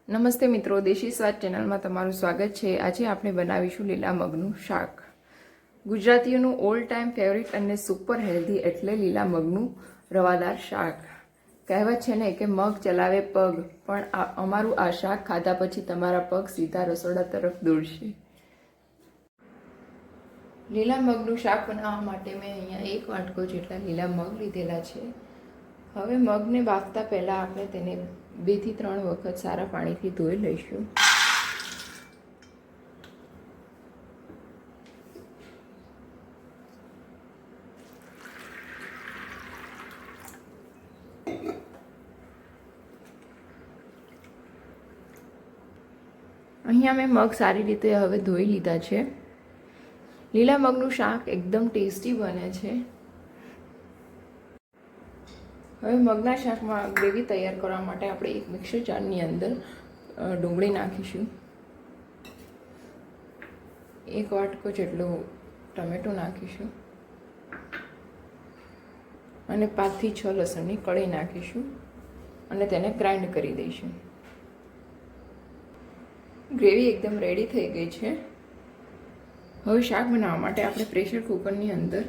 નમસ્તે મિત્રો, દેશી સ્વાદ ચેનલમાં તમારું સ્વાગત છે। આજે આપણે બનાવીશું લીલા મગનું શાક। ગુજરાતીઓનું ઓલ ટાઈમ ફેવરિટ અને સુપર હેલ્ધી એટલે લીલા મગનું રવાદાર શાક। કહેવત છે ને કે મગ ચલાવે પગ, પણ અમારું આ શાક ખાધા પછી તમારા પગ સીધા રસોડા તરફ દોડશે। લીલા મગનું શાક બનાવવા માટે મેં અહીંયા 1 વાટકો જેટલા લીલા મગ લીધેલા છે। હવે મગને બાફતા પહેલાં આપણે તેને 2 થી 3 વખત સારા પાણીથી ધોઈ લઈશું। અહીંયા મેં મગ સારી રીતે હવે ધોઈ લીધા છે। લીલા મગનું શાક એકદમ ટેસ્ટી બને છે। હવે મગના શાકમાં ગ્રેવી તૈયાર કરવા માટે આપણે એક મિક્સર જારની અંદર ડુંગળી નાખીશું, 1 વાટકો જેટલું ટમેટું નાખીશું અને 5 થી 6 લસણની કળી નાખીશું અને તેને ગ્રાઇન્ડ કરી દઈશું। ગ્રેવી એકદમ રેડી થઈ ગઈ છે। હવે શાક બનાવવા માટે આપણે પ્રેશર કુકરની અંદર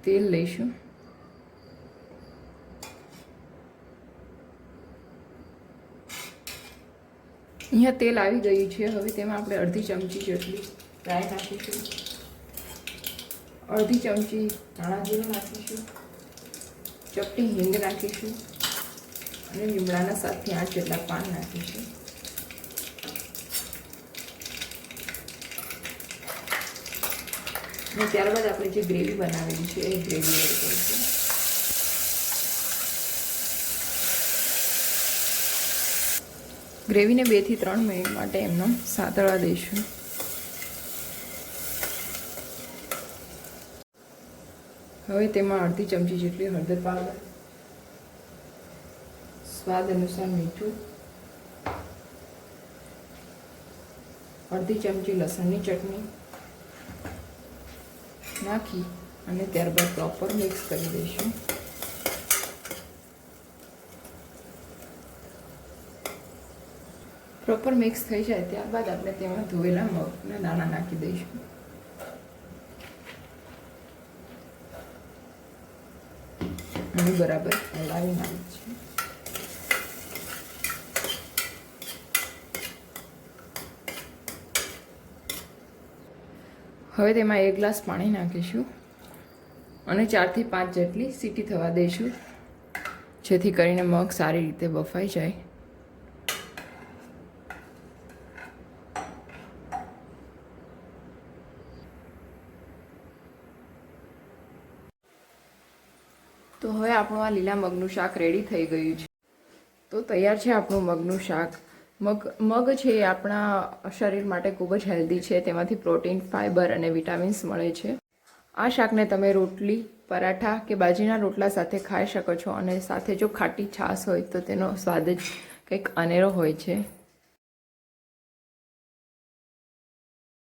તેલ લઈશું। અહીંયા તેલ આવી ગયું છે। હવે તેમાં આપણે અડધી ચમચી જેટલી રાઈ નાખીશું, અડધી ચમચી ધાણા જીરું નાખીશું, ચપટી હિંગ નાખીશું અને લીમડાના 7 થી 8 જેટલા પાન નાખીશું। અને ત્યારબાદ આપણે જે ગ્રેવી બનાવેલી છે એ ગ્રેવી એડ કરીશું। ગ્રેવીને 2 થી 3 મિનિટ માટે એમને સાતળવા દઈશું। હવે તેમાં અડધી ચમચી જેટલી હળદર પાવડર, સ્વાદ અનુસાર મીઠું, અડધી ચમચી લસણની ચટણી નાખી અને ત્યારબાદ પ્રોપર મિક્સ કરી દઈશું। પ્રોપર મિક્સ થઈ જાય ત્યારબાદ આપણે તેમાં ધોયેલા મગના દાણા નાખી દઈશું અને બરાબર હલાવી નાખીશું। હવે તેમાં 1 ગ્લાસ પાણી નાખીશું અને 4 થી 5 જેટલી સીટી થવા દઈશું, જેથી કરીને મગ સારી રીતે બફાઈ જાય। તો હવે આપણું આ લીલા મગનું શાક રેડી થઈ ગયું છે। તો તૈયાર છે આપણું મગનું શાક। મગ છે એ આપણા શરીર માટે ખૂબ જ હેલ્ધી છે। તેમાંથી પ્રોટીન, ફાઇબર અને વિટામિન્સ મળે છે। આ શાકને તમે રોટલી, પરાઠા કે બાજરીના રોટલા સાથે ખાઈ શકો છો અને સાથે જો ખાટી છાશ હોય તો તેનો સ્વાદ જ કંઈક અનેરો હોય છે।